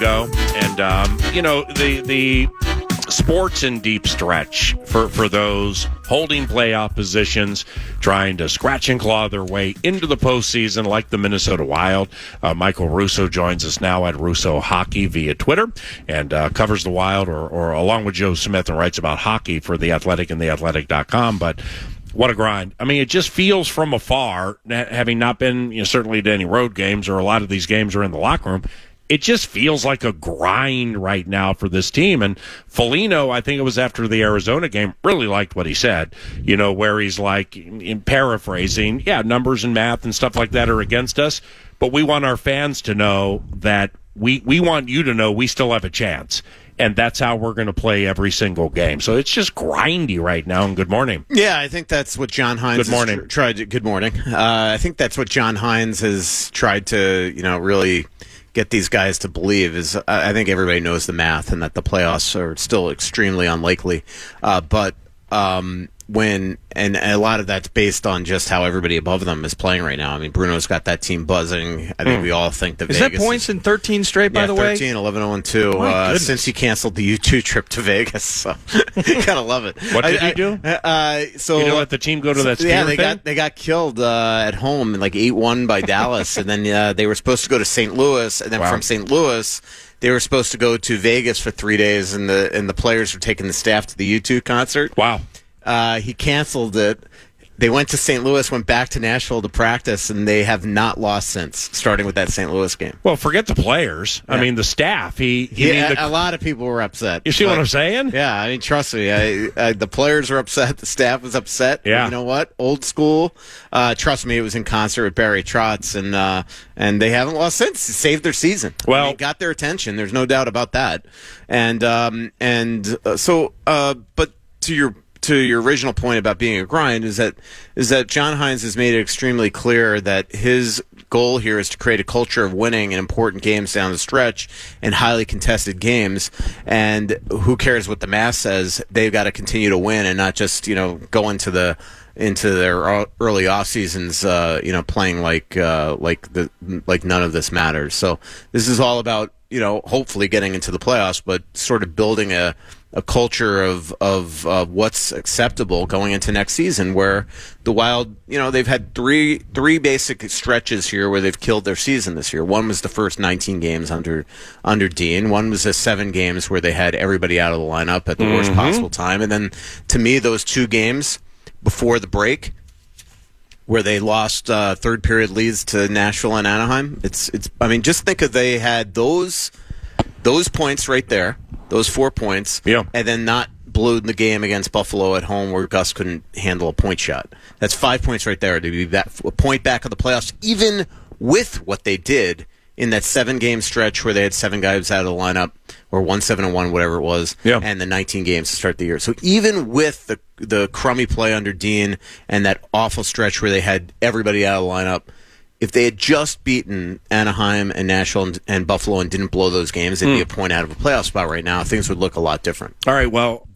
go. And, the sports in deep stretch for those holding playoff positions, trying to scratch and claw their way into the postseason like the Minnesota Wild. Michael Russo joins us now at Russo Hockey via Twitter and covers the Wild or along with Joe Smith and writes about hockey for The Athletic and theathletic.com. But what a grind. I mean, it just feels from afar, having not been certainly to any road games or a lot of these games are in the locker room, it just feels like a grind right now for this team. And Foligno, I think it was after the Arizona game, really liked what he said, where he's like, in paraphrasing, numbers and math and stuff like that are against us, but we want our fans to know that we want you to know we still have a chance. And that's how we're going to play every single game. So it's just grindy right now. And good morning. Yeah, I think that's what John Hines tried to. Good morning. I think that's what John Hines has tried to, really get these guys to believe is I think everybody knows the math and that the playoffs are still extremely unlikely. But when and a lot of that's based on just how everybody above them is playing right now. I mean, Bruno's got that team buzzing. I think we all think that Vegas is that points in 13 straight, by the way? 13, 11-0-2 since he canceled the U2 trip to Vegas. So gotta love it. What did he do? So you let the team go to that thing? They got killed at home, like 8-1 by Dallas, and then they were supposed to go to St. Louis, and then from St. Louis they were supposed to go to Vegas for 3 days, and the players were taking the staff to the U2 concert. Wow. He canceled it. They went to St. Louis, went back to Nashville to practice, and they have not lost since, starting with that St. Louis game. Well, forget the players. Yeah. I mean, the staff. A lot of people were upset. You see what I'm saying? Yeah, I mean, trust me. The players were upset. The staff was upset. Yeah. But you know what? Old school. Trust me, it was in concert with Barry Trotz, and they haven't lost since. It saved their season. Well, got their attention. There's no doubt about that. But to your original point about being a grind is that John Hines has made it extremely clear that his goal here is to create a culture of winning in important games down the stretch and highly contested games. And who cares what the math says? They've got to continue to win and not just go into their early off seasons playing like none of this matters. So this is all about hopefully getting into the playoffs, but sort of building a culture of what's acceptable going into next season, where the Wild, they've had three basic stretches here where they've killed their season this year. One was the first 19 games under Dean. One was the 7 games where they had everybody out of the lineup at the worst possible time. And then, to me, those 2 games before the break, where they lost third period leads to Nashville and Anaheim. Just think of they had those points right there. Those 4 points, and then not blew in the game against Buffalo at home where Gus couldn't handle a point shot. That's 5 points right there to be a point back of the playoffs, even with what they did in that 7-game stretch where they had 7 guys out of the lineup, or 1-7-1, whatever it was, and the 19 games to start the year. So even with the crummy play under Dean and that awful stretch where they had everybody out of the lineup, if they had just beaten Anaheim and Nashville and Buffalo and didn't blow those games, they'd be a point out of a playoff spot right now. Things would look a lot different. All right, well,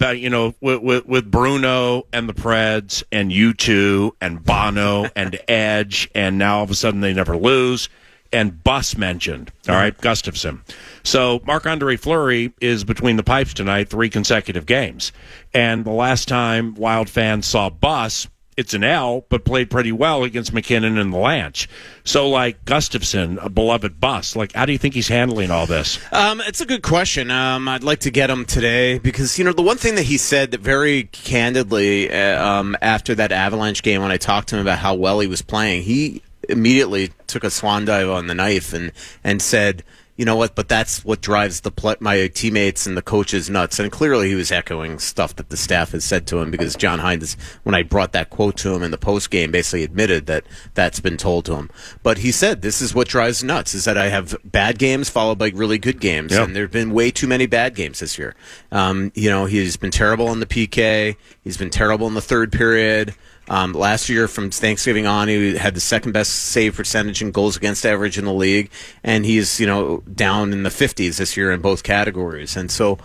with Bruno and the Preds and U2 and Bono and Edge, and now all of a sudden they never lose, and Bus mentioned, all right, Gustafsson. So Marc-Andre Fleury is between the pipes tonight, 3 consecutive games. And the last time Wild fans saw Bus, it's an L, but played pretty well against McKinnon and the Lanch. So, Gustafsson, a beloved Bus, how do you think he's handling all this? It's a good question. I'd like to get him today because, the one thing that he said that very candidly after that Avalanche game when I talked to him about how well he was playing, he immediately took a swan dive on the knife and said, you know what, but that's what drives my teammates and the coaches nuts. And clearly he was echoing stuff that the staff has said to him because John Hines, when I brought that quote to him in the post game, basically admitted that that's been told to him. But he said, this is what drives nuts, is that I have bad games followed by really good games. Yep. And there have been way too many bad games this year. He's been terrible in the PK. He's been terrible in the third period. Last year, from Thanksgiving on, he had the second best save percentage and goals against average in the league, and he's down in the 50s this year in both categories. And so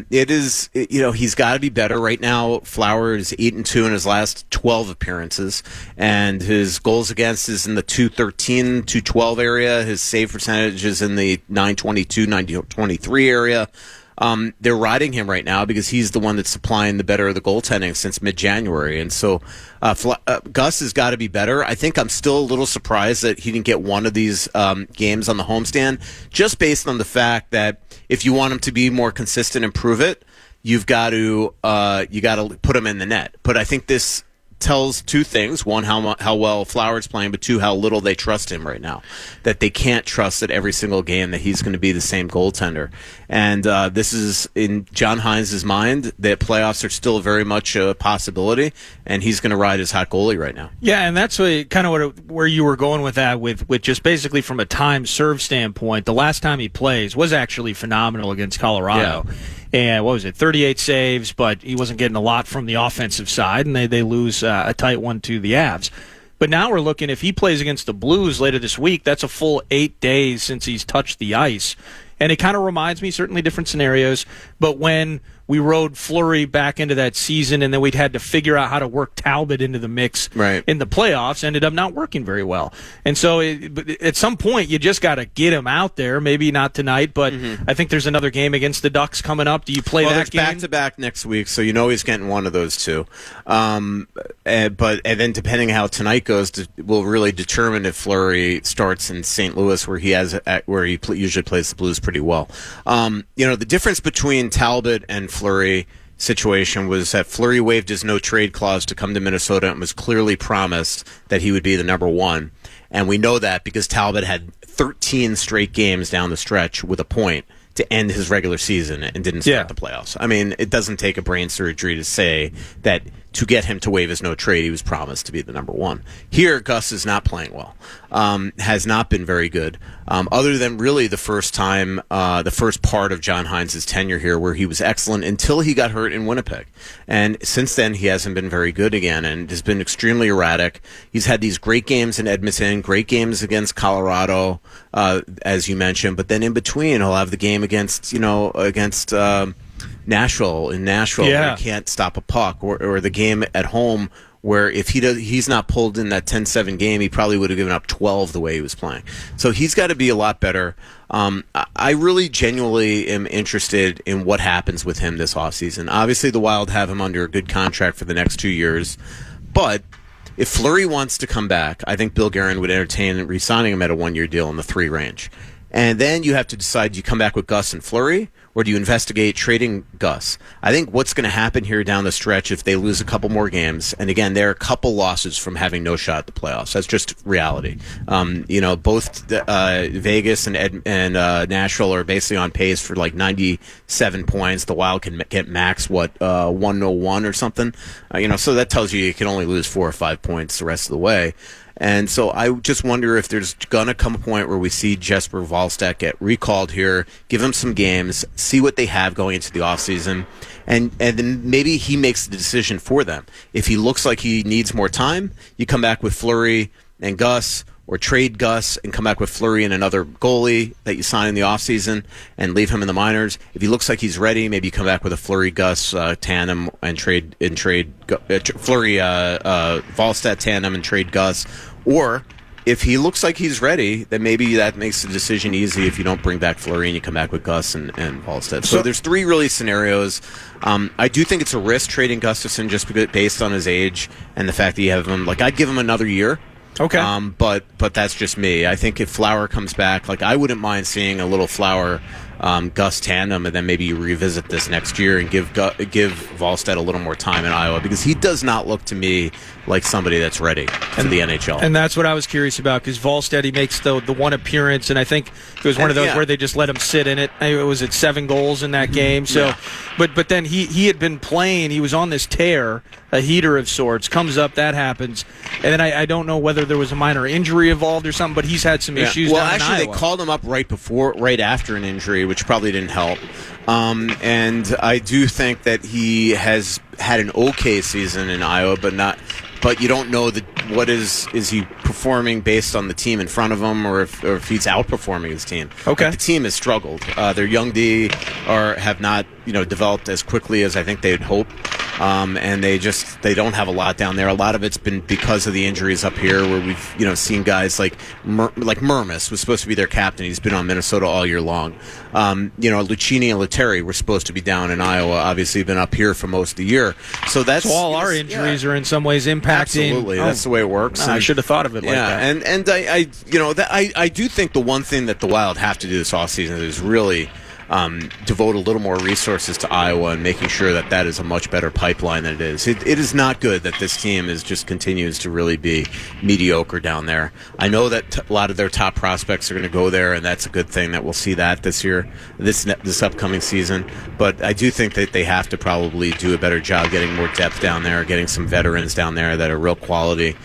he's got to be better. Right now, Flower is 8-2 in his last 12 appearances, and his goals against is in the 213, 212 area. His save percentage is in the 922, 923 area. They're riding him right now because he's the one that's supplying the better of the goaltending since mid-January. And so Gus has got to be better. I think I'm still a little surprised that he didn't get one of these games on the homestand, just based on the fact that if you want him to be more consistent and prove it, you've got to put him in the net. But I think this tells two things. One, how well Flower's playing, but two, how little they trust him right now. That they can't trust that every single game that he's going to be the same goaltender. And this is in John Hines' mind, that playoffs are still very much a possibility, and he's going to ride his hot goalie right now. Yeah, and that's where you were going with that, with just basically from a time serve standpoint. The last time he plays was actually phenomenal against Colorado. Yeah. And what was it, 38 saves, but he wasn't getting a lot from the offensive side, and they lose a tight one to the Avs. But now we're looking, if he plays against the Blues later this week, that's a full 8 days since he's touched the ice. And it kind of reminds me, certainly different scenarios, but when we rode Fleury back into that season, and then we'd had to figure out how to work Talbot into the mix in the playoffs, ended up not working very well. And so at some point, you just got to get him out there. Maybe not tonight, but I think there's another game against the Ducks coming up. Do you play that game? Back-to-back next week, so he's getting one of those two. And then depending how tonight goes, will really determine if Fleury starts in St. Louis, where he usually plays the Blues pretty well. The difference between Talbot and Fleury situation was that Fleury waived his no-trade clause to come to Minnesota and was clearly promised that he would be the number one. And we know that because Talbot had 13 straight games down the stretch with a point to end his regular season and didn't start the playoffs. I mean, it doesn't take a brain surgery to say that to get him to waive his no trade, he was promised to be the number one. Here, Gus is not playing well, has not been very good, other than really the first part of John Hines' tenure here, where he was excellent until he got hurt in Winnipeg. And since then, he hasn't been very good again and has been extremely erratic. He's had these great games in Edmonton, great games against Colorado, as you mentioned, but then in between, he'll have the game against Nashville, where he can't stop a puck, or the game at home where if he's not pulled in that 10-7 game, he probably would have given up 12 the way he was playing. So he's got to be a lot better. I really genuinely am interested in what happens with him this offseason. Obviously, the Wild have him under a good contract for the next 2 years, but if Fleury wants to come back, I think Bill Guerin would entertain re-signing him at a one-year deal in the 3 range. And then you have to decide, do you come back with Gus and Fleury, or do you investigate trading Gus? I think what's going to happen here down the stretch if they lose a couple more games, and again, they're a couple losses from having no shot at the playoffs. That's just reality. Both Vegas and Nashville are basically on pace for like 97 points. The Wild can get max 101 or something. So that tells you can only lose 4 or 5 points the rest of the way. And so I just wonder if there's going to come a point where we see Jesper Wallstedt get recalled here, give him some games, see what they have going into the offseason, and then maybe he makes the decision for them. If he looks like he needs more time, you come back with Fleury and Gus, or trade Gus and come back with Fleury and another goalie that you sign in the offseason and leave him in the minors. If he looks like he's ready, maybe you come back with a Fleury-Gus tandem and trade Fleury-Wallstedt tandem and trade Gus. Or if he looks like he's ready, then maybe that makes the decision easy if you don't bring back Fleury and you come back with Gus and Wallstedt. So there's 3 really scenarios. I do think it's a risk trading Gustafsson just based on his age and the fact that you have him. Like, I'd give him another year. Okay. But that's just me. I think if Flower comes back, I wouldn't mind seeing a little Flower Gus tandem, and then maybe you revisit this next year and give Wallstedt a little more time in Iowa, because he does not look to me like somebody that's ready for the NHL. And that's what I was curious about, because Wallstedt, he makes the one appearance, and I think it was one of those where they just let him sit in it. It was 7 goals in that game. So, but then he had been playing. He was on this tear, a heater of sorts. Comes up, that happens, and then I don't know whether there was a minor injury involved or something, but he's had some issues. Well, down in actually, Iowa. They called him up right after an injury, which probably didn't help. And I do think that he has had an okay season in Iowa, but but you don't know what is he performing based on the team in front of him, or if he's outperforming his team. Okay. Like, the team has struggled. Their young D have not developed as quickly as I think they'd hoped. And they don't have a lot down there. A lot of it's been because of the injuries up here, where we've seen guys like Mermis was supposed to be their captain. He's been on Minnesota all year long. Lucchini and Lettieri were supposed to be down in Iowa. Obviously, been up here for most of the year. So all our injuries are in some ways impacting. Absolutely, that's the way it works. I should have thought of it like that. And I do think the one thing that the Wild have to do this offseason is really devote a little more resources to Iowa and making sure that is a much better pipeline than it is. It is not good that this team continues to really be mediocre down there. I know that a lot of their top prospects are going to go there, and that's a good thing that we'll see that this year, this upcoming season. But I do think that they have to probably do a better job getting more depth down there, getting some veterans down there that are real quality.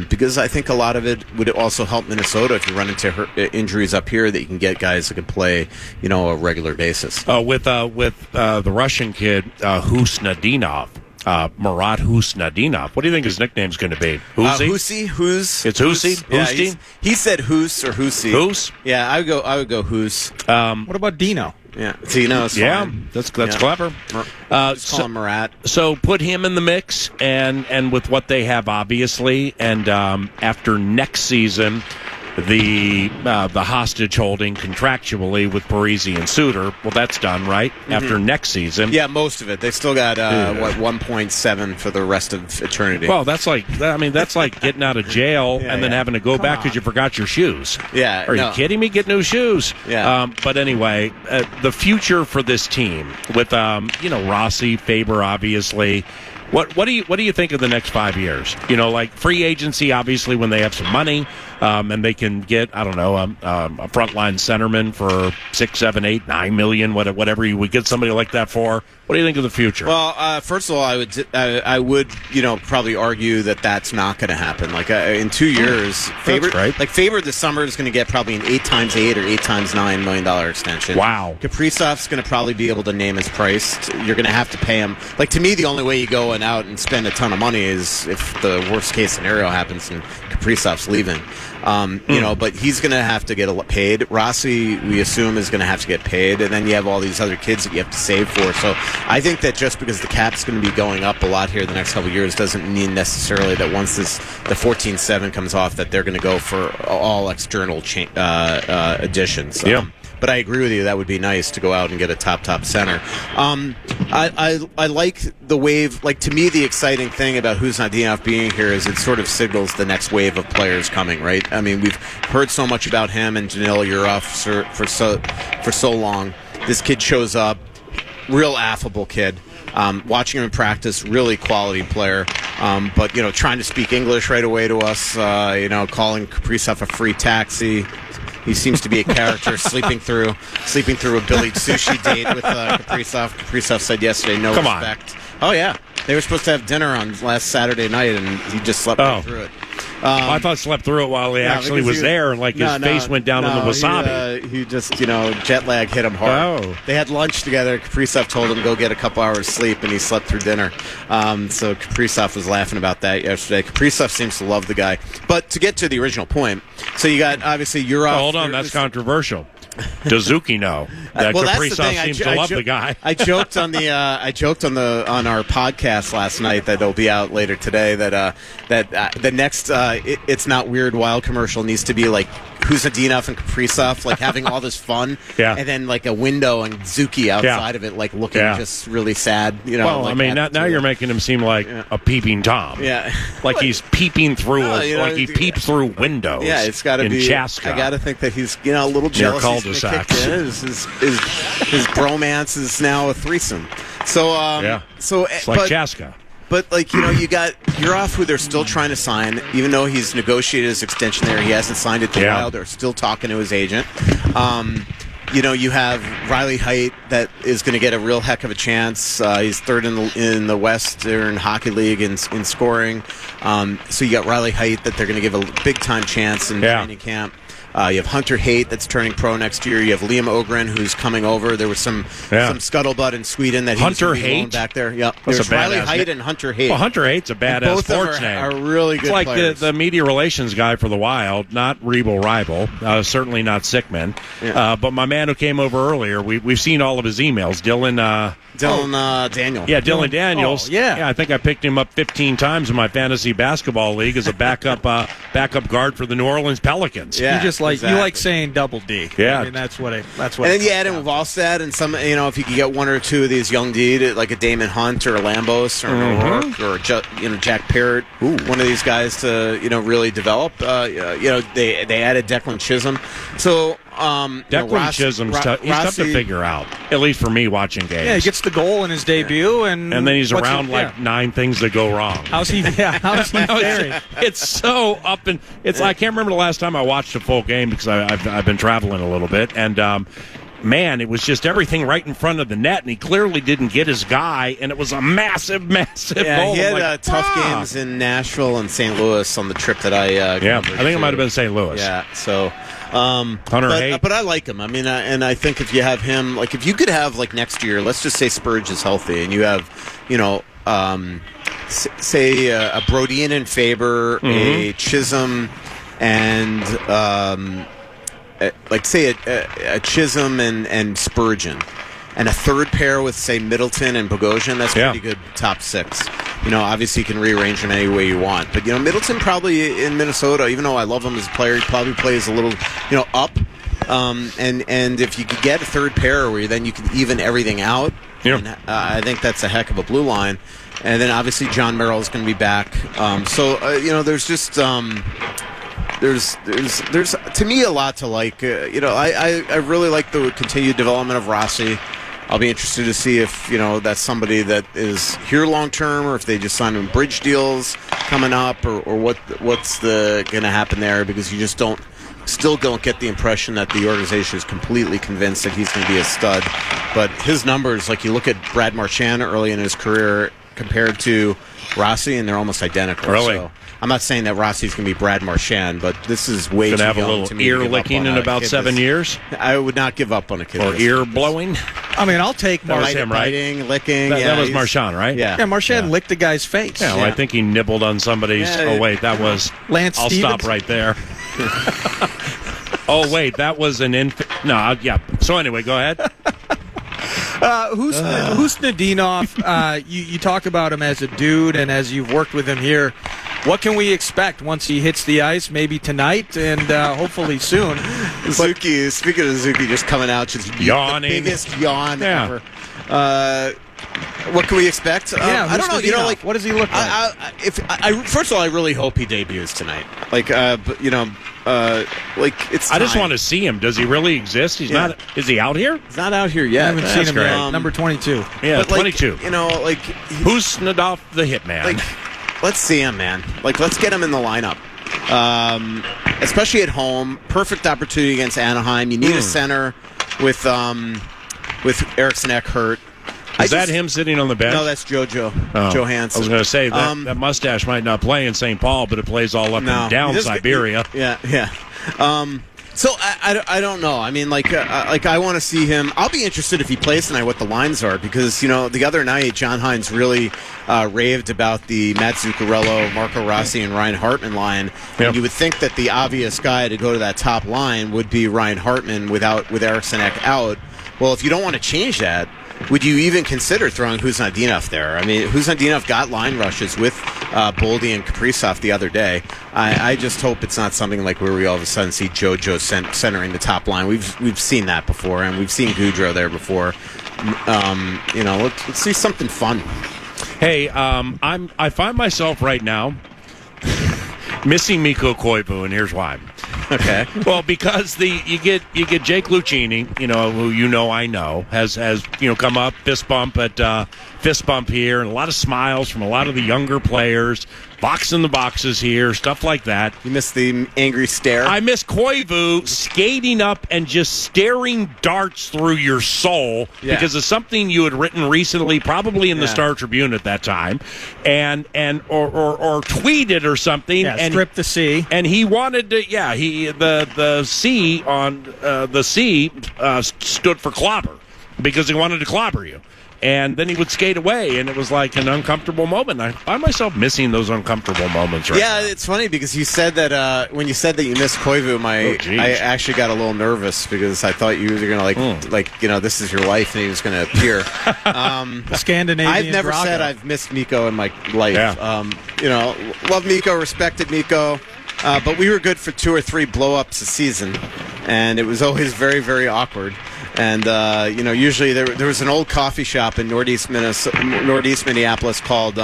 Because I think a lot of it would also help Minnesota if you run into injuries up here, that you can get guys that can play, a regular basis. With the Russian kid Husnadinov, Marat Husnadinov. What do you think his nickname's going to be? Husi? It's Husi? Yeah, he said Hus or Husi. Hus? Yeah, I would go Hus. What about Dino? Yeah, Dino's fine. That's clever. Just call him Marat. So put him in the mix, and with what they have, obviously, and after next season, the hostage holding contractually with Parisi and Suter. Well, that's done, right? Mm-hmm. After next season. Yeah, most of it. They still got 1.7 for the rest of eternity. Well, that's like getting out of jail and then having to go back because you forgot your shoes. Yeah, are you kidding me? Get new shoes. Yeah. But anyway, the future for this team with Rossi, Faber, obviously. What do you think of the next 5 years? Like free agency, obviously, when they have some money, and they can get, I don't know, a frontline centerman for $6, $7, $8, $9 million, whatever you would get somebody like that for. What do you think of the future? Well, first of all, I would probably argue that that's not going to happen. Like in 2 years, Faber this summer is going to get probably an 8x8 or 8x9 $9 million extension. Wow. Kaprizov's going to probably be able to name his price. You're going to have to pay him. Like, to me, the only way you go out and spend a ton of money is if the worst case scenario happens and Kaprizov's leaving. But he's going to have to get paid. Rossi, we assume, is going to have to get paid, and then you have all these other kids that you have to save for. So I think that just because the cap's going to be going up a lot here the next couple of years doesn't mean necessarily that once the 14-7 comes off that they're going to go for all external additions. But I agree with you. That would be nice to go out and get a top center. I like the wave. Like, to me, the exciting thing about Husnadinov being here is it sort of signals the next wave of players coming. Right? I mean, we've heard so much about him and Danil Yurov for so long. This kid shows up, real affable kid. Watching him in practice, really quality player. But trying to speak English right away to us. Calling Kaprizov a free taxi. He seems to be a character sleeping through a Billy sushi date with Kaprizov. Kaprizov said yesterday, no respect. Oh, yeah. They were supposed to have dinner on last Saturday night, and he just slept right through it. I thought slept through it while he actually was there, and his face went down in the wasabi. He just, jet lag hit him hard. Oh. They had lunch together. Kaprizov told him go get a couple hours sleep, and he slept through dinner. So Kaprizov was laughing about that yesterday. Kaprizov seems to love the guy. But to get to the original point, so you got, obviously, Yurov. Hold on, that's controversial. Does Zuki know that Kaprizov seems to love the guy? I joked on our podcast last night that'll be out later today that the next It's Not Weird Wild commercial needs to be like Husnadinov and Kaprizov like having all this fun, and then like a window and Zuki outside of it like looking just really sad. Well, like, I mean, now you're making him seem like a peeping Tom. Yeah, like he's peeping through, like he peeps through windows. Yeah, it's got to be Chaska. I got to think that he's a little jealous. His bromance is now a threesome. So it's like Chaska. But you got Yurov, who they're still trying to sign, even though he's negotiated his extension there. He hasn't signed it to Wild. They're still talking to his agent. You have Riley Heidt that is going to get a real heck of a chance. He's third in the Western Hockey League in scoring. So you got Riley Heidt that they're going to give a big time chance in training camp. You have Hunter Haight that's turning pro next year. You have Liam Ogren who's coming over. There was some scuttlebutt in Sweden that Hunter he was Haight back there. Yep. That's There's a badass Riley Height name. and Hunter Haight. Well, Hunter Haight's a badass both sports them name. are really good It's like players. the media relations guy for the Wild, not Rebel Rival, certainly not Sickman. Yeah. But my man who came over earlier, we've seen all of his emails. Dylan Daniel. Yeah, Dylan Daniels. Oh, yeah. I think I picked him up 15 times in my fantasy basketball league as a backup guard for the New Orleans Pelicans. Yeah, you just like exactly. you like saying double D. Yeah. I mean, that's what. And then you add in with Volstad and some, if you could get one or two of these young D, like a Damon Hunt or a Lambos or an O'Rourke or Jack Parrott, one of these guys to really develop. They added Declan Chisholm, so Declan Chisholm's he's tough to figure out, at least for me watching games. Yeah, he gets the goal in his debut, and then he's around nine things that go wrong. How's he faring? It's so up and it's. I can't remember the last time I watched a full game because I've been traveling a little bit, and man, it was just everything right in front of the net, and he clearly didn't get his guy, and it was a massive goal. He had tough games in Nashville and St. Louis on the trip that I I think it might have been St. Louis. Yeah, so Hunter Haight. But I like him. I mean, and I think if you have him, like if you could have like next year, let's just say Spurge is healthy, and you have say a Brodian and Faber, a Chisholm, and say a Chisholm and Spurgeon, and a third pair with say Middleton and Bogosian. That's pretty good top six. Obviously you can rearrange them any way you want, but Middleton probably in Minnesota, even though I love him as a player, he probably plays a little up. And if you could get a third pair where then you can even everything out, I think that's a heck of a blue line. And then obviously John Merrill is going to be back. There's just there's to me a lot to like. I really like the continued development of Rossi. I'll be interested to see if that's somebody that is here long term, or if they just sign him bridge deals coming up, or what's going to happen there, because you just still don't get the impression that the organization is completely convinced that he's going to be a stud. But his numbers, like you look at Brad Marchand early in his career compared to Rossi, and they're almost identical. Really? So I'm not saying that Rossi's going to be Brad Marchand, but this is way too young to me. Going to have a little ear licking in about 7 years? I would not give up on a kid. Or ear blowing? I mean, I'll take That was him, right? Biting, licking. That was Marchand, right? Yeah. Marchand licked the guy's face. Yeah, well, I think he nibbled on somebody's. Yeah, oh, wait, that was. Lance I'll Stevens? stop right there. Oh, wait, that was an No, yeah. So, anyway, go ahead. Who's Nadinov? You talk about him as a dude, and as you've worked with him here, what can we expect once he hits the ice? Maybe tonight, and hopefully soon. Zuki, speaking of Zuki, just coming out, just yawning, the biggest yawn ever. What can we expect? I don't know. Nadinov? What does he look like? First of all, I really hope he debuts tonight. It's. I just want to see him. Does he really exist? He's not. Is he out here? He's not out here yet. I haven't seen him great. yet. Number 22. Yeah, 22. Who's Nadinov the hitman? Let's see him, man. Let's get him in the lineup. Especially at home. Perfect opportunity against Anaheim. You need a center with Eriksson Ek hurt. Is that him sitting on the bench? No, that's Johansen. I was going to say that mustache might not play in St. Paul, but it plays all up and down Siberia. Yeah. So I don't know. I mean, I want to see him. I'll be interested if he plays tonight. What the lines are, because the other night John Hines really raved about the Matt Zuccarello, Marco Rossi, and Ryan Hartman line. Yep. And you would think that the obvious guy to go to that top line would be Ryan Hartman with Eriksson Ek out. Well, if you don't want to change that, would you even consider throwing Huznadinov there? I mean, Huznadinov got line rushes with Boldy and Kaprizov the other day. I just hope it's not something like where we all of a sudden see JoJo centering the top line. We've seen that before, and we've seen Goudreau there before. Let's see something fun. Hey, I find myself right now missing Mikko Koivu, and here's why. Okay. Well, because you get Jake Lucchini, who I know has come up fist bump here, and a lot of smiles from a lot of the younger players. Box in the boxes here, stuff like that. You missed the angry stare. I miss Koivu skating up and just staring darts through your soul because of something you had written recently, probably in the Star Tribune at that time, or tweeted or something. Yeah, and strip the C. And he wanted to. Yeah, the C on the C stood for clobber because he wanted to clobber you. And then he would skate away, and it was like an uncomfortable moment. I find myself missing those uncomfortable moments right now. It's funny because you said that when you said that you missed Koivu, I actually got a little nervous because I thought you were going to this is your life, and he was going to appear. Scandinavian. I've never Drago. said I've missed Mikko in my life. Yeah. Love Mikko, respected Mikko, but we were good for 2 or 3 blow-ups a season, and it was always very, very awkward. And, usually there was an old coffee shop in northeast Minneapolis called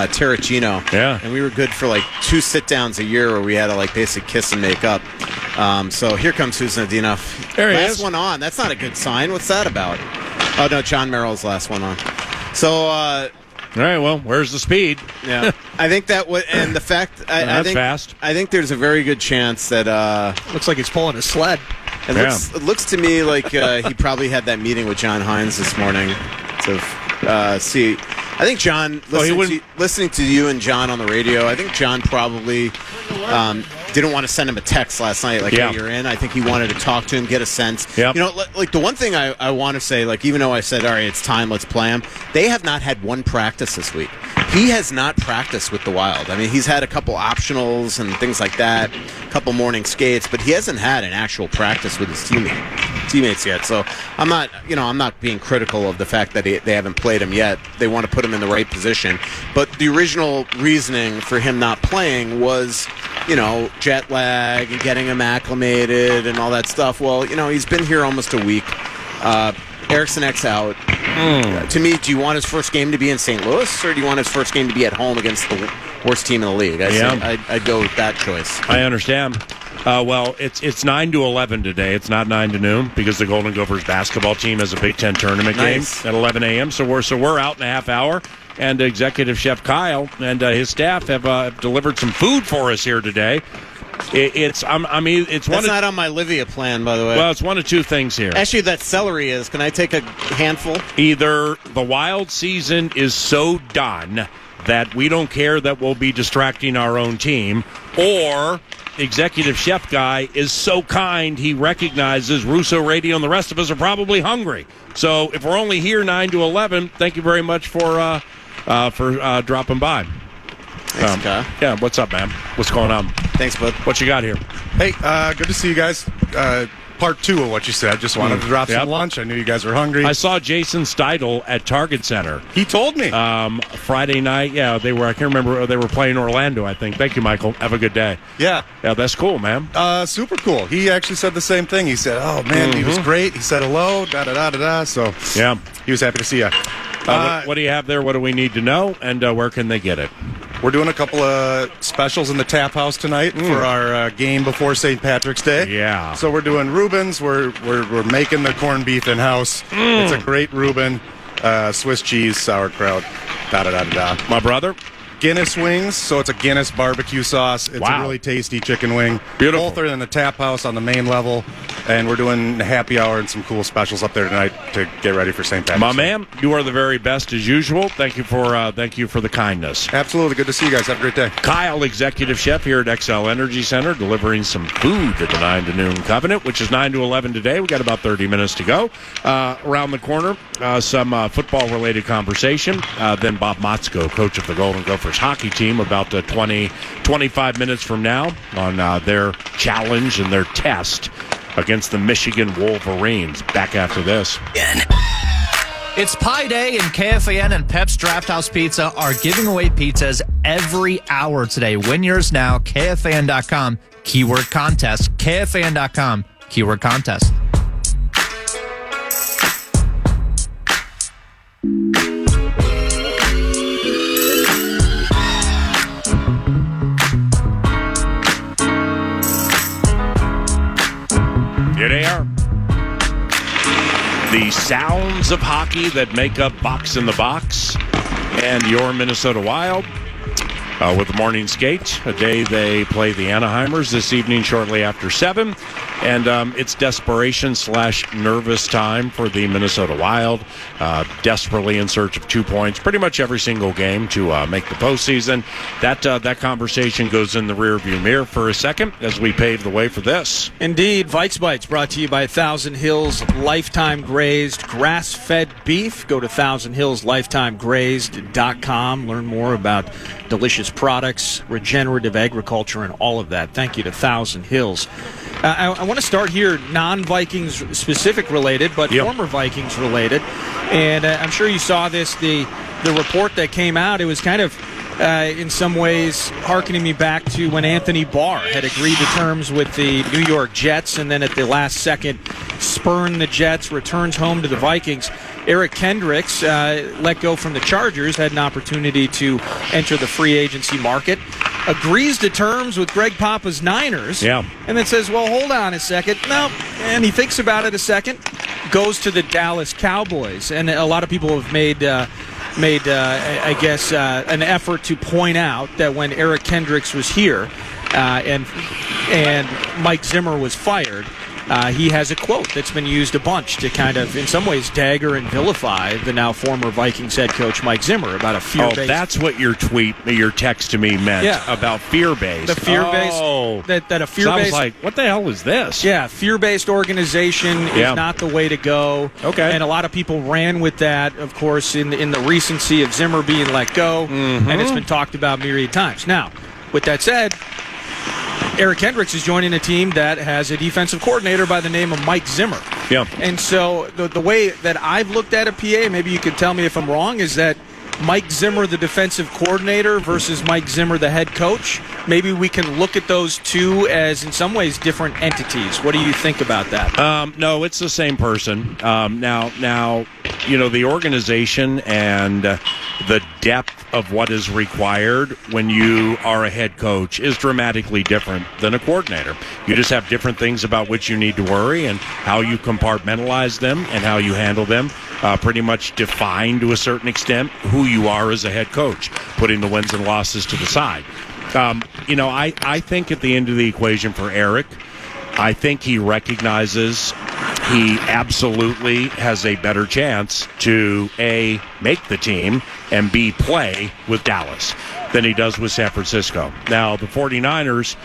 Terracino. Yeah. And we were good for 2 sit-downs a year where we had to basically kiss and make up. So here comes Huznadinov. There he last is. one on. That's not a good sign. What's that about? Oh, no, John Merrill's last one on. So... all right, well, where's the speed? Yeah, I think that and the fact I think fast. I think there's a very good chance that Looks like he's pulling a sled. it looks to me like he probably had that meeting with John Hines this morning to see. I think John listening to you and John on the radio. I think John probably didn't want to send him a text last night hey, you're in. I think he wanted to talk to him, get a sense. Yep. The one thing I want to say, even though I said, all right, it's time, let's play him, they have not had one practice this week. He has not practiced with the Wild. I mean, he's had a couple optionals and things like that, a couple morning skates, but he hasn't had an actual practice with his teammates yet. So I'm not being critical of the fact that they haven't played him yet. They want to put him in the right position. But the original reasoning for him not playing was, jet lag and getting him acclimated and all that stuff. Well, he's been here almost a week. Eriksson X out. To me, do you want his first game to be in St. Louis, or do you want his first game to be at home against the worst team in the league? I'd go with that choice. I understand. Well, it's 9 to 11 today. It's not 9 to noon because the Golden Gophers basketball team has a Big Ten tournament game at 11 a.m. So we're out in a half hour. And Executive Chef Kyle and his staff have delivered some food for us here today. It's That's not on my Livia plan, by the way. Well, it's one of two things here. Actually, that celery is. Can I take a handful? Either the Wild season is so done that we don't care that we'll be distracting our own team, or Executive Chef Guy is so kind he recognizes Russo Radio and the rest of us are probably hungry. So if we're only here 9 to 11, thank you very much for dropping by. Thanks, Kyle. Yeah, what's up, man? What's going on? Thanks, bud. What you got here? Hey, good to see you guys. Part 2 of what you said. Just wanted to drop some lunch. I knew you guys were hungry. I saw Jason Steidel at Target Center. He told me. Friday night. Yeah, they were. I can't remember. They were playing Orlando, I think. Thank you, Michael. Have a good day. Yeah, that's cool, man. Super cool. He actually said the same thing. He said, "Oh man, he was great." He said hello. Da da da da da. So yeah, he was happy to see you. What do you have there? What do we need to know? And where can they get it? We're doing a couple of specials in the Tap House tonight for our game before St. Patrick's Day. Yeah. So we're doing Reubens. We're making the corned beef in house. It's a great Reuben, Swiss cheese, sauerkraut, da da da da da. My brother. Guinness wings, so it's a Guinness barbecue sauce. It's a really tasty chicken wing. Beautiful. Both are in the Tap House on the main level, and we're doing happy hour and some cool specials up there tonight to get ready for St. Patrick's. My man, you are the very best as usual. Thank you for the kindness. Absolutely. Good to see you guys. Have a great day. Kyle, Executive Chef here at XL Energy Center, delivering some food at the 9 to noon Covenant, which is 9 to 11 today. We got about 30 minutes to go. Around the corner, some football-related conversation. Then Bob Motzko, coach of the Golden Gophers hockey team, about 25 minutes from now on their challenge and their test against the Michigan Wolverines. Back after this. It's Pie Day, and KFAN and Pep's Draft House Pizza are giving away pizzas every hour today. Win yours now, KFAN.com, keyword contest, KFAN.com, keyword contest. Here they are. The sounds of hockey that make up Box in the Box. And your Minnesota Wild with the morning skate. A day they play the Anaheimers this evening shortly after 7. And it's desperation/nervous time for the Minnesota Wild. Desperately in search of 2 points pretty much every single game to make the postseason. That conversation goes in the rearview mirror for a second as we pave the way for this. Indeed. Vikes Bites brought to you by Thousand Hills Lifetime Grazed Grass-Fed Beef. Go to thousandhillslifetimegrazed.com. Learn more about delicious products, regenerative agriculture, and all of that. Thank you to Thousand Hills. I want to start here, non-Vikings specific related, but former Vikings related. And I'm sure you saw this, the report that came out. It was kind of, in some ways, hearkening me back to when Anthony Barr had agreed to terms with the New York Jets, and then at the last second spurned the Jets, returns home to the Vikings. Eric Kendricks, let go from the Chargers, had an opportunity to enter the free agency market, agrees to terms with Greg Papa's Niners, and then says, well, hold on a second. No, and he thinks about it a second, goes to the Dallas Cowboys. And a lot of people have made an effort to point out that when Eric Kendricks was here and Mike Zimmer was fired, he has a quote that's been used a bunch to kind of, in some ways, dagger and vilify the now former Vikings head coach Mike Zimmer about a fear-based... Oh, that's what your text to me meant about fear-based. The fear-based... That a fear-based... So I was like, what the hell is this? Yeah, fear-based organization is not the way to go. Okay. And a lot of people ran with that, of course, in the recency of Zimmer being let go, and it's been talked about myriad times. Now, with that said... Eric Kendricks is joining a team that has a defensive coordinator by the name of Mike Zimmer. Yeah. And so the way that I've looked at a PA, maybe you could tell me if I'm wrong, is that Mike Zimmer, the defensive coordinator, versus Mike Zimmer, the head coach. Maybe we can look at those two as, in some ways, different entities. What do you think about that? No, it's the same person. Now, the organization and the depth of what is required when you are a head coach is dramatically different than a coordinator. You just have different things about which you need to worry, and how you compartmentalize them and how you handle them pretty much define to a certain extent who you are as a head coach, putting the wins and losses to the side. I think at the end of the equation for Eric, I think he recognizes he absolutely has a better chance to, A, make the team, and B, play with Dallas than he does with San Francisco. Now, the 49ers,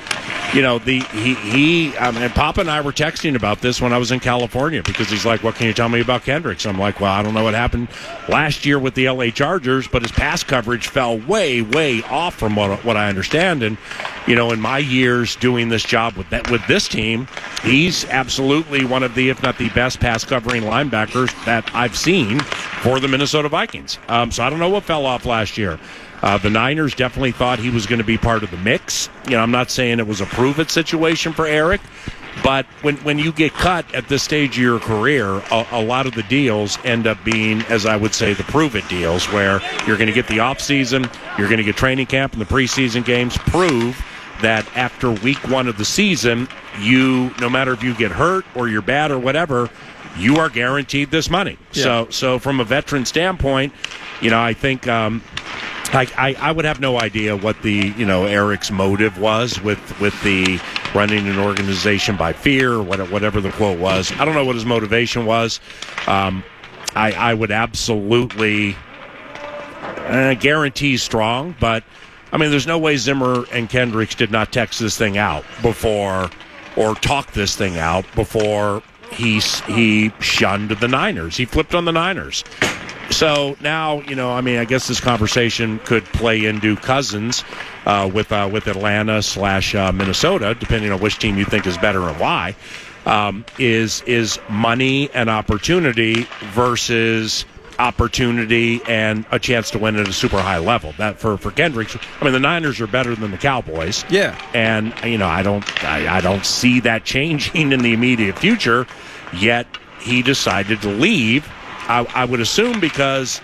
and Papa and I were texting about this when I was in California, because he's like, what can you tell me about Kendricks? I'm like, well, I don't know what happened last year with the LA Chargers, but his pass coverage fell way, way off from what I understand. And, in my years doing this job with this team, he's absolutely one of the, if not the best pass covering linebackers that I've seen for the Minnesota Vikings. So I don't know what fell off last year. The Niners definitely thought he was going to be part of the mix. I'm not saying it was a prove-it situation for Eric, but when you get cut at this stage of your career, a lot of the deals end up being, as I would say, the prove-it deals, where you're going to get the offseason, you're going to get training camp and the preseason games, prove that after week 1 of the season, no matter if you get hurt or you're bad or whatever, you are guaranteed this money. Yeah. So from a veteran standpoint, I think I would have no idea what the Eric's motive was with the running an organization by fear, or whatever the quote was. I don't know what his motivation was. I would absolutely guarantee strong, but there's no way Zimmer and Kendricks did not text this thing out before, or talk this thing out before he shunned the Niners. He flipped on the Niners. So now, I guess this conversation could play into Cousins with Atlanta / Minnesota, depending on which team you think is better and why. Is money and opportunity versus opportunity and a chance to win at a super high level. That for Kendricks, the Niners are better than the Cowboys. Yeah, and I don't see that changing in the immediate future. Yet he decided to leave. I would assume because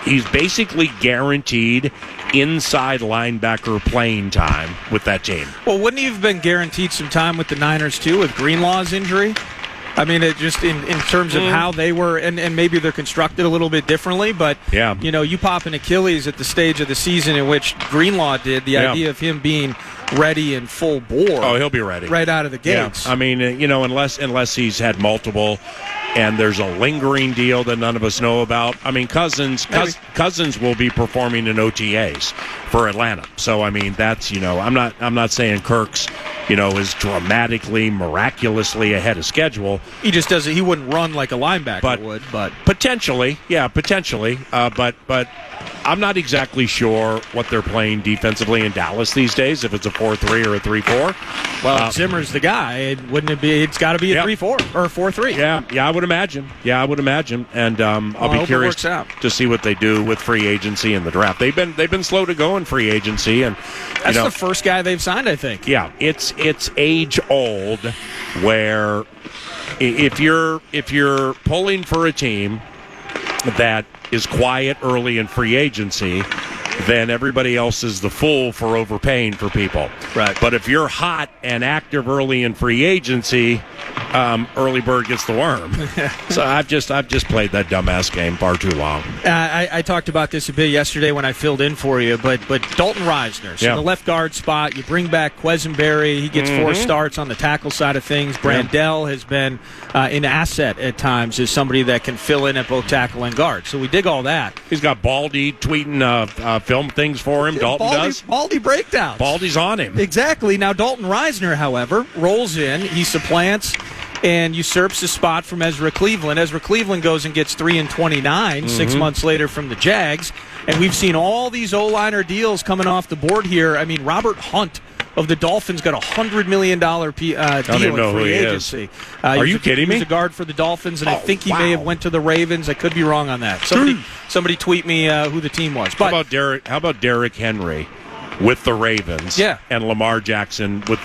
he's basically guaranteed inside linebacker playing time with that team. Well, wouldn't he have been guaranteed some time with the Niners too, with Greenlaw's injury? I mean, it just in terms of how they were, and maybe they're constructed a little bit differently, but you pop an Achilles at the stage of the season in which Greenlaw did, the idea of him being ready and full bore. Oh, he'll be ready right out of the gates. I mean, unless he's had multiple, and there's a lingering deal that none of us know about. I mean, Cousins will be performing in OTAs for Atlanta. So I mean, that's I'm not saying Kirk's is dramatically, miraculously ahead of schedule. He just doesn't. He wouldn't run like a linebacker would, but potentially. But I'm not exactly sure what they're playing defensively in Dallas these days. If it's a 4-3 or a 3-4. Well, Zimmer's the guy. Wouldn't it be? It's got to be a 3-4 or a 4-3. Yeah, I would imagine. And I'll be curious to see what they do with free agency and the draft. They've been slow to go in free agency, and that's the first guy they've signed, I think. Yeah, it's age old where if you're pulling for a team that is quiet early in free agency, then everybody else is the fool for overpaying for people. Right. But if you're hot and active early in free agency, early bird gets the worm. So I've just played that dumbass game far too long. I talked about this a bit yesterday when I filled in for you, but Dalton Reisner, so the left guard spot, you bring back Quesenberry, he gets 4 starts on the tackle side of things. Brandell has been an asset at times as somebody that can fill in at both tackle and guard. So we dig all that. He's got Baldy tweeting film things for him. Dalton does. Baldy breakdowns. Baldy's on him. Exactly. Now Dalton Reisner, however, rolls in. He supplants and usurps a spot from Ezra Cleveland. Ezra Cleveland goes and gets 3 and 29 6 months later from the Jags. And we've seen all these O-liner deals coming off the board here. I mean, Robert Hunt of the Dolphins got a $100 million deal in free agency. Are you kidding me? He's a guard for the Dolphins, and I think he may have went to the Ravens. I could be wrong on that. Somebody tweet me who the team was. But how about Derrick Henry with the Ravens? Yeah. And Lamar Jackson with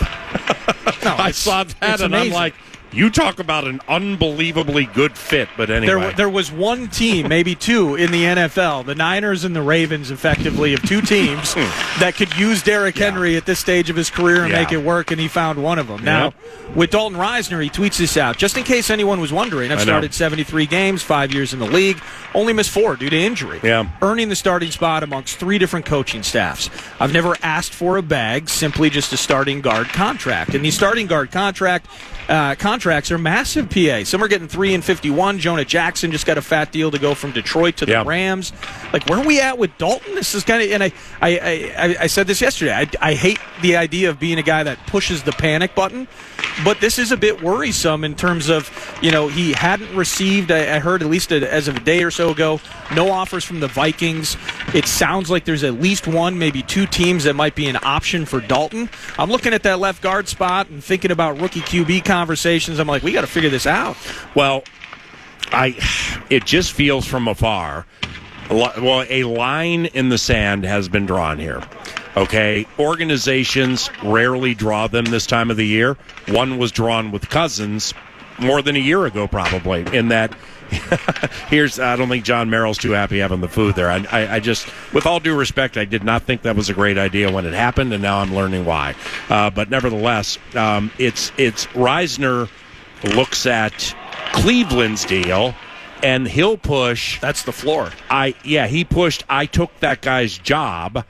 I saw that, and amazing. I'm like, you talk about an unbelievably good fit, but anyway. There was one team, maybe two, in the NFL, the Niners and the Ravens, effectively, of two teams that could use Derrick Henry at this stage of his career and make it work, and he found one of them. Now, with Dalton Reisner, he tweets this out. Just in case anyone was wondering, I've started 73 games, 5 years in the league, only missed 4 due to injury. Yeah. Earning the starting spot amongst 3 different coaching staffs. I've never asked for a bag, simply just a starting guard contract. And these starting guard contracts are massive, PA. Some are getting 3 and 51. Jonah Jackson just got a fat deal to go from Detroit to the Rams. Like, where are we at with Dalton? This is kind of, and I said this yesterday. I hate the idea of being a guy that pushes the panic button, but this is a bit worrisome in terms of, he hadn't received, I heard at least as of a day or so ago, no offers from the Vikings. It sounds like there's at least 1, maybe 2 teams that might be an option for Dalton. I'm looking at that left guard spot and thinking about rookie QB conversations. I'm like, we got to figure this out. Well, it just feels from afar. A line in the sand has been drawn here. Okay, organizations rarely draw them this time of the year. One was drawn with Cousins more than a year ago, probably, in that I don't think John Merrill's too happy having the food there. I just, with all due respect, I did not think that was a great idea when it happened, and now I'm learning why. But nevertheless, it's Reisner looks at Cleveland's deal, and he'll push. That's the floor. He pushed. I took that guy's job,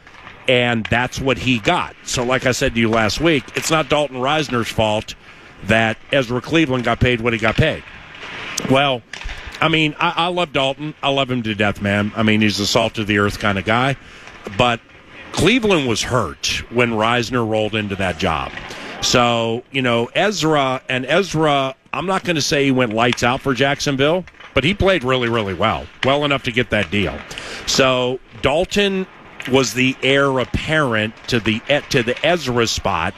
and that's what he got. So, like I said to you last week, it's not Dalton Reisner's fault that Ezra Cleveland got paid what he got paid. Well, I mean, I love Dalton. I love him to death, man. I mean, he's a salt-of-the-earth kind of guy. But Cleveland was hurt when Reisner rolled into that job. So, Ezra, I'm not going to say he went lights out for Jacksonville, but he played really, really well enough to get that deal. So Dalton was the heir apparent to the Ezra spot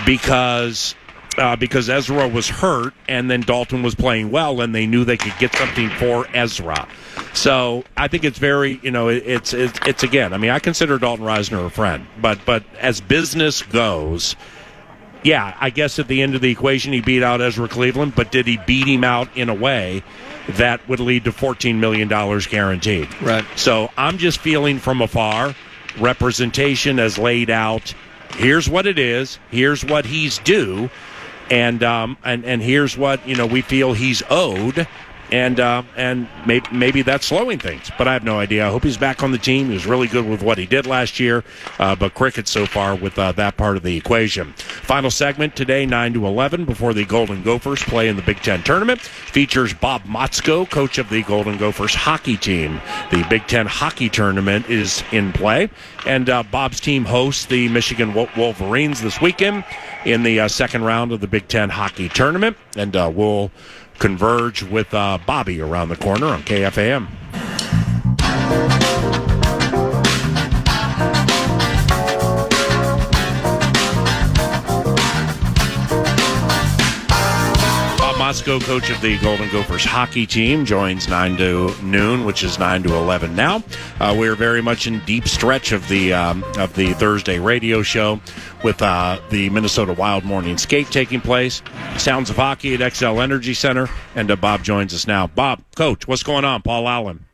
because Ezra was hurt, and then Dalton was playing well, and they knew they could get something for Ezra. So I think it's very, it's again. I mean, I consider Dalton Reisner a friend, but as business goes, yeah, I guess at the end of the equation he beat out Ezra Cleveland, but did he beat him out in a way that would lead to $14 million guaranteed? Right. So I'm just feeling from afar, representation as laid out. Here's what it is. Here's what he's due. and here's what we feel he's owed. And maybe that's slowing things, but I have no idea. I hope he's back on the team. He was really good with what he did last year, but crickets so far with that part of the equation. Final segment today, 9 to 11, before the Golden Gophers play in the Big Ten tournament. Features Bob Motzko, coach of the Golden Gophers hockey team. The Big Ten hockey tournament is in play, and Bob's team hosts the Michigan Wolverines this weekend in the second round of the Big Ten hockey tournament, and we'll converge with Bobby around the corner on KFAN. Bob Motzko, coach of the Golden Gophers hockey team, joins 9 to noon, which is 9 to 11 now. We're very much in deep stretch of the Thursday radio show with the Minnesota Wild morning skate taking place. Sounds of Hockey at XL Energy Center, and Bob joins us now. Bob, Coach, what's going on? Paul Allen.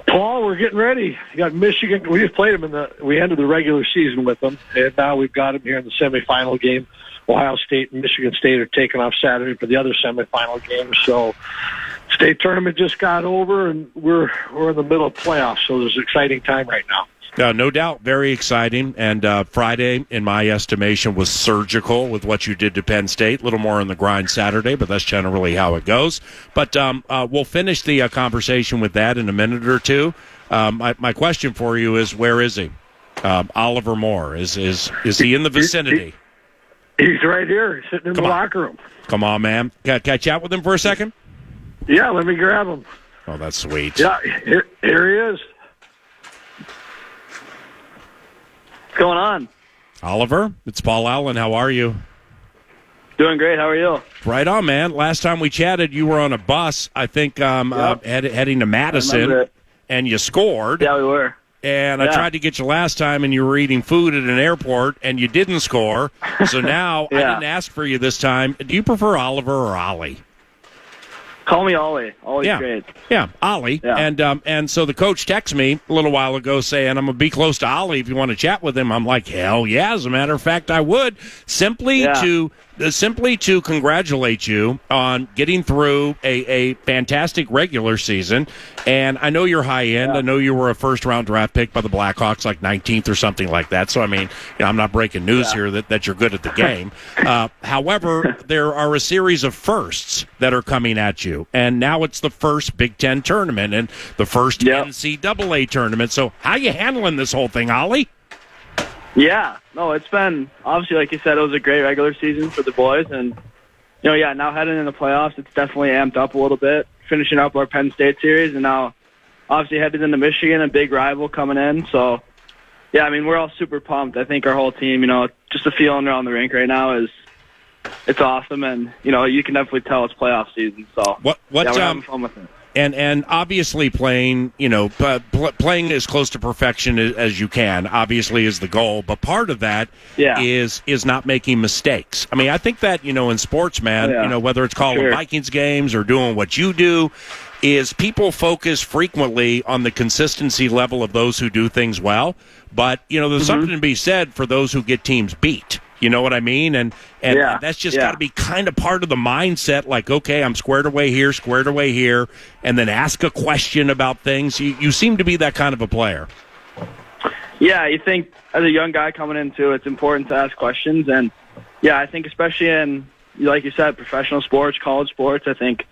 Paul, we're getting ready. You got Michigan. We just played them we ended the regular season with them, and now we've got them here in the semifinal game. Ohio State and Michigan State are taking off Saturday for the other semifinal game. So, state tournament just got over, and we're in the middle of playoffs. So there's an exciting time right now. No doubt, very exciting. And Friday, in my estimation, was surgical with what you did to Penn State. A little more on the grind Saturday, but that's generally how it goes. But we'll finish the conversation with that in a minute or two. My question for you is, where is he? Oliver Moore, is he in the vicinity? He's right here. He's sitting in the locker room. Come on, man. Can I chat with him for a second? Yeah, let me grab him. Oh, that's sweet. Yeah, here he is. What's going on? Oliver, it's Paul Allen. How are you? Doing great. How are you? Right on, man. Last time we chatted, you were on a bus, I think, heading to Madison, and you scored. Yeah, we were. And I tried to get you last time, and you were eating food at an airport, and you didn't score. So now I didn't ask for you this time. Do you prefer Oliver or Ollie? Call me Ollie. Ollie's great. Yeah, Ollie. Yeah. And so the coach texted me a little while ago saying, I'm going to be close to Ollie if you want to chat with him. I'm like, hell yeah, as a matter of fact, I would. Simply to congratulate you on getting through a fantastic regular season. And I know you're high end. I know you were a first-round draft pick by the Blackhawks, like 19th or something like that. So, I mean, I'm not breaking news here that you're good at the game. However, there are a series of firsts that are coming at you. And now it's the first Big Ten tournament and the first NCAA tournament. So how you handling this whole thing, Ollie? Yeah. No, it's been, obviously, like you said, it was a great regular season for the boys. And, now heading in the playoffs, it's definitely amped up a little bit, finishing up our Penn State series. And now, obviously, headed into Michigan, a big rival coming in. So, yeah, I mean, we're all super pumped. I think our whole team, just the feeling around the rink right now is, it's awesome, and you can definitely tell it's playoff season. So we're having fun with it. And obviously playing, playing as close to perfection as you can, obviously is the goal. But part of that is not making mistakes. I mean, I think that in sports, man, whether it's calling Vikings games or doing what you do, is people focus frequently on the consistency level of those who do things well. But there's something to be said for those who get teams beat. You know what I mean? And that's just got to be kind of part of the mindset, like, okay, I'm squared away here, and then ask a question about things. You seem to be that kind of a player. Yeah, you think as a young guy coming into it's important to ask questions. And, I think especially in, like you said, professional sports, college sports, I think,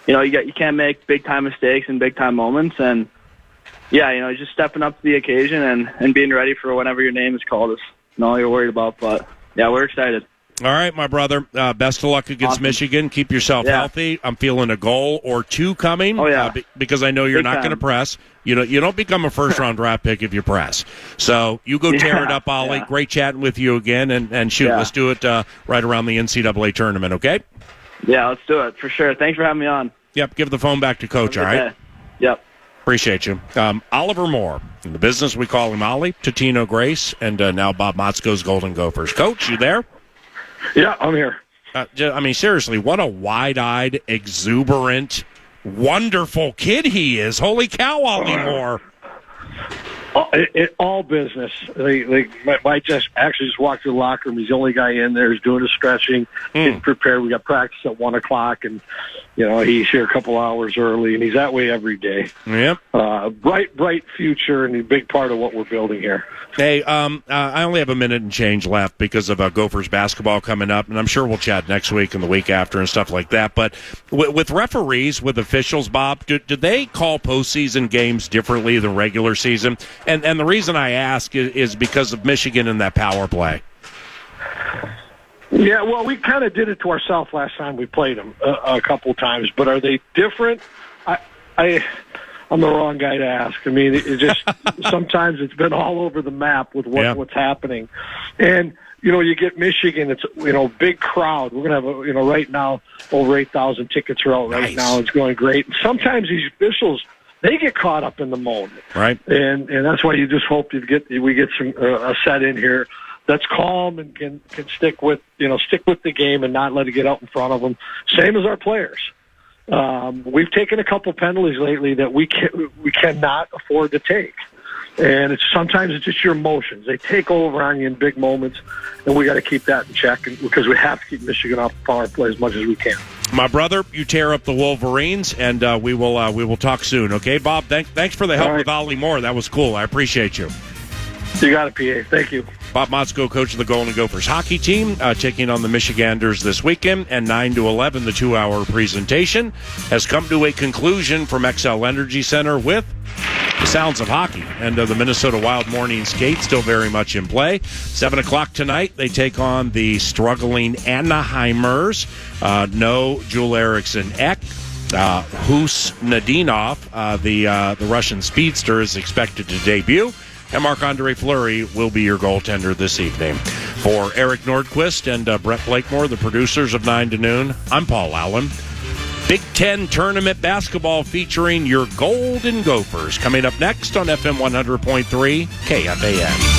you can't make big-time mistakes in big-time moments. And, just stepping up to the occasion and being ready for whenever your name is called is all you're worried about. But we're excited. All right, my brother. Best of luck against Michigan. Keep yourself healthy. I'm feeling a goal or two coming. Because I know you're not going to press. You don't become a first-round draft pick if you press. So you go tear it up, Ollie. Great chatting with you again. And shoot, let's do it right around the NCAA tournament, okay? Yeah, let's do it for sure. Thanks for having me on. Yep, give the phone back to Coach, all right? Yep. Appreciate you. Oliver Moore. In the business, we call him Ollie, Totino Grace, and now Bob Motzko's Golden Gophers. Coach, you there? Yeah, I'm here. Seriously, what a wide-eyed, exuberant, wonderful kid he is. Holy cow, Ollie Moore. All business. They might just walk through the locker room. He's the only guy in there. He's doing his stretching, getting prepared. We got practice at 1:00, and he's here a couple hours early, and he's that way every day. Yep. Bright future, and a big part of what we're building here. Hey, I only have a minute and change left because of Gophers basketball coming up, and I'm sure we'll chat next week and the week after and stuff like that. But with referees, with officials, Bob, do they call postseason games differently than regular season? And the reason I ask is because of Michigan and that power play. Yeah, well, we kind of did it to ourselves last time we played them a couple times. But are they different? I'm the wrong guy to ask. I mean, it just sometimes it's been all over the map with what's happening. And, you get Michigan, it's, big crowd. We're going to have, right now, over 8,000 tickets are out right now. It's going great. And sometimes these officials, they get caught up in the moment. Right. And that's why you just hope we get some a set in here that's calm and can stick with the game and not let it get out in front of them. Same as our players. We've taken a couple penalties lately that we cannot afford to take. And sometimes it's just your emotions. They take over on you in big moments, and we got to keep that in check because we have to keep Michigan off the power play as much as we can. My brother, you tear up the Wolverines, and we will talk soon. Okay, Bob. Thanks for the help with Ollie Moore. That was cool. I appreciate you. You got it, PA. Thank you. Bob Motzko, coach of the Golden Gophers hockey team, taking on the Michiganders this weekend. And 9 to 11, the 2-hour presentation has come to a conclusion from XL Energy Center with the sounds of hockey. And the Minnesota Wild morning skate still very much in play. 7 o'clock tonight, they take on the struggling Anaheimers. No Joel Eriksson Ek. Hus Nadinov, the Russian speedster, is expected to debut. And Marc-Andre Fleury will be your goaltender this evening. For Eric Nordquist and Brett Blakemore, the producers of 9 to Noon, I'm Paul Allen. Big Ten Tournament basketball featuring your Golden Gophers coming up next on FM 100.3 KFAN.